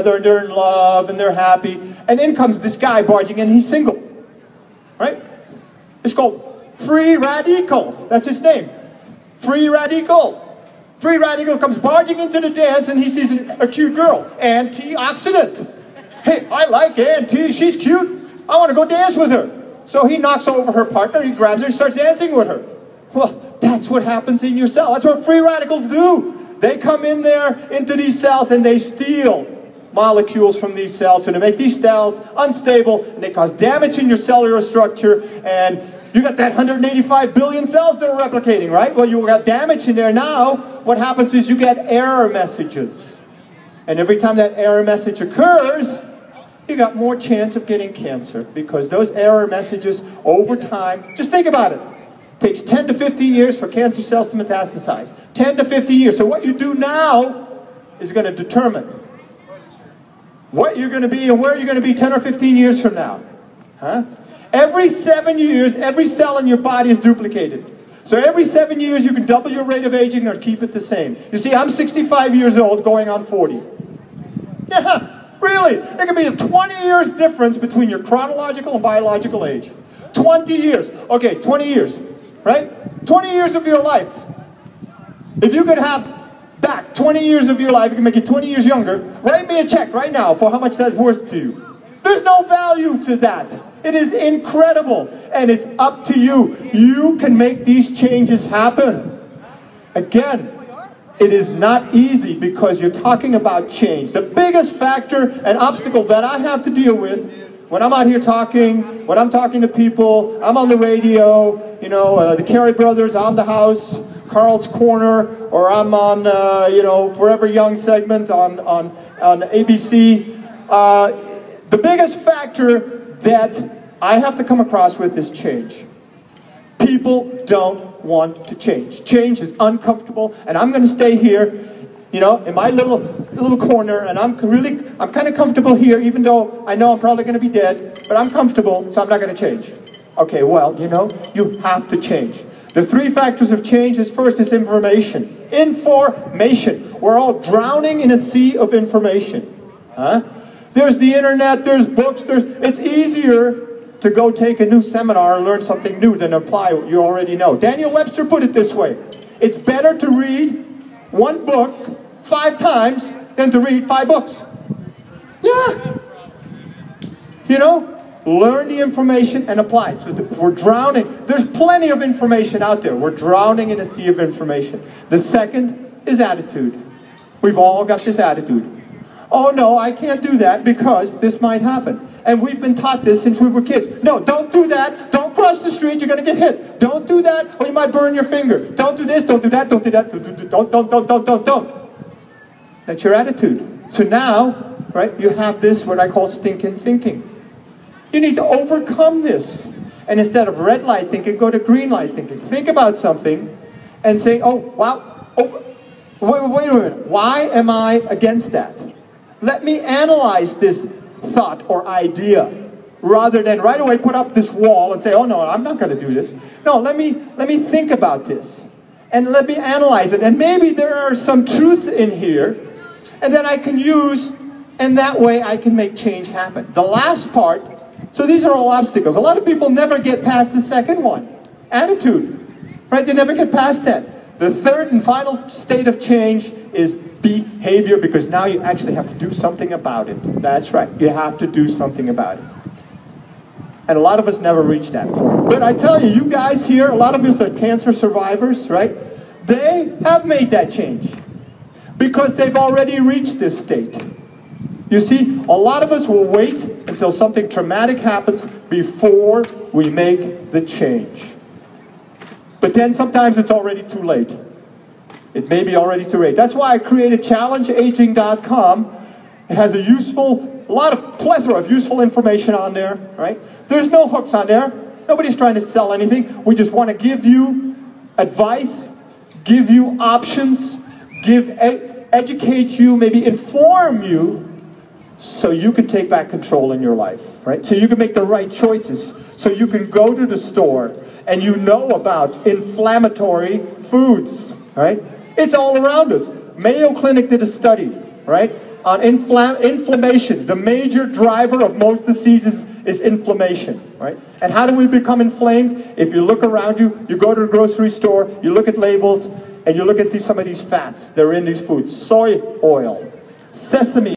they're in love, and they're happy. And in comes this guy barging in, he's single. Right? It's called Free Radical. That's his name. Free Radical. Free Radical comes barging into the dance, and he sees a cute girl. Antioxidant. Hey, I like Auntie, she's cute. I want to go dance with her. So he knocks over her partner, he grabs her, and starts dancing with her. Well, that's what happens in your cell. That's what free radicals do. They come in there, into these cells, and they steal molecules from these cells. So they make these cells unstable, and they cause damage in your cellular structure, and you got that 185 billion cells that are replicating, right? Well, you got damage in there now. What happens is you get error messages. And every time that error message occurs, you got more chance of getting cancer, because those error messages over time, just think about it. It takes 10 to 15 years for cancer cells to metastasize. 10 to 15 years. So what you do now is going to determine what you're going to be and where you're going to be 10 or 15 years from now. Every 7 years, every cell in your body is duplicated. So every 7 years, you can double your rate of aging or keep it the same. You see, I'm 65 years old, going on 40. Yeah, really. There can be a 20 years difference between your chronological and biological age. 20 years. Okay, 20 years, right? 20 years of your life. If you could have back 20 years of your life, you can make it 20 years younger, write me a check right now for how much that's worth to you. There's no value to that. It is incredible, and it's up to you. You can make these changes happen. Again, it is not easy because you're talking about change. The biggest factor and obstacle that I have to deal with when I'm out here talking, when I'm talking to people, I'm on the radio, you know, the Carey Brothers on the house, Carl's Corner, or I'm on, you know, Forever Young segment on ABC. The biggest factor that I have to come across with is change. People don't want to change. Change is uncomfortable, and I'm going to stay here, you know, in my little corner, and I'm kind of comfortable here, even though I know I'm probably going to be dead, but I'm comfortable, so I'm not going to change. Okay, well, you know, you have to change. The 3 factors of change is, first is information. Information. We're all drowning in a sea of information. There's the internet, there's books, it's easier to go take a new seminar and learn something new than apply what you already know. Daniel Webster put it this way: it's better to read one book 5 times than to read 5 books. Yeah. You know? Learn the information and apply it. So we're drowning. There's plenty of information out there. We're drowning in a sea of information. The second is attitude. We've all got this attitude. Oh no, I can't do that because this might happen. And we've been taught this since we were kids. No, don't do that. Don't cross the street, you're going to get hit. Don't do that or you might burn your finger. Don't do this, don't do that, don't do that. Don't. That's your attitude. So now, right, you have this, what I call stinking thinking. You need to overcome this. And instead of red light thinking, go to green light thinking. Think about something and say, oh, wow, oh, wait a minute. Why am I against that? Let me analyze this thought or idea, rather than right away put up this wall and say, oh no, I'm not going to do this. No, let me think about this. And let me analyze it. And maybe there are some truth in here, and then I can use, and that way I can make change happen. The last part, so these are all obstacles. A lot of people never get past the second one. Attitude. Right? They never get past that. The third and final state of change is behavior, because now you actually have to do something about it. That's right. You have to do something about it. And a lot of us never reach that point. But I tell you, you guys here, a lot of us are cancer survivors, right? They have made that change because they've already reached this state. You see, a lot of us will wait until something traumatic happens before we make the change. But then sometimes it's already too late. It may be already too late. That's why I created ChallengeAging.com. It has a plethora of useful information on there, right? There's no hooks on there. Nobody's trying to sell anything. We just want to give you advice, give you options, educate you, maybe inform you, so you can take back control in your life, right? So you can make the right choices. So you can go to the store and you know about inflammatory foods, right? It's all around us. Mayo Clinic did a study, right? on inflammation. The major driver of most diseases is inflammation, right? And how do we become inflamed? If you look around you, you go to the grocery store, you look at labels, and you look at some of these fats that are in these foods. Soy oil, sesame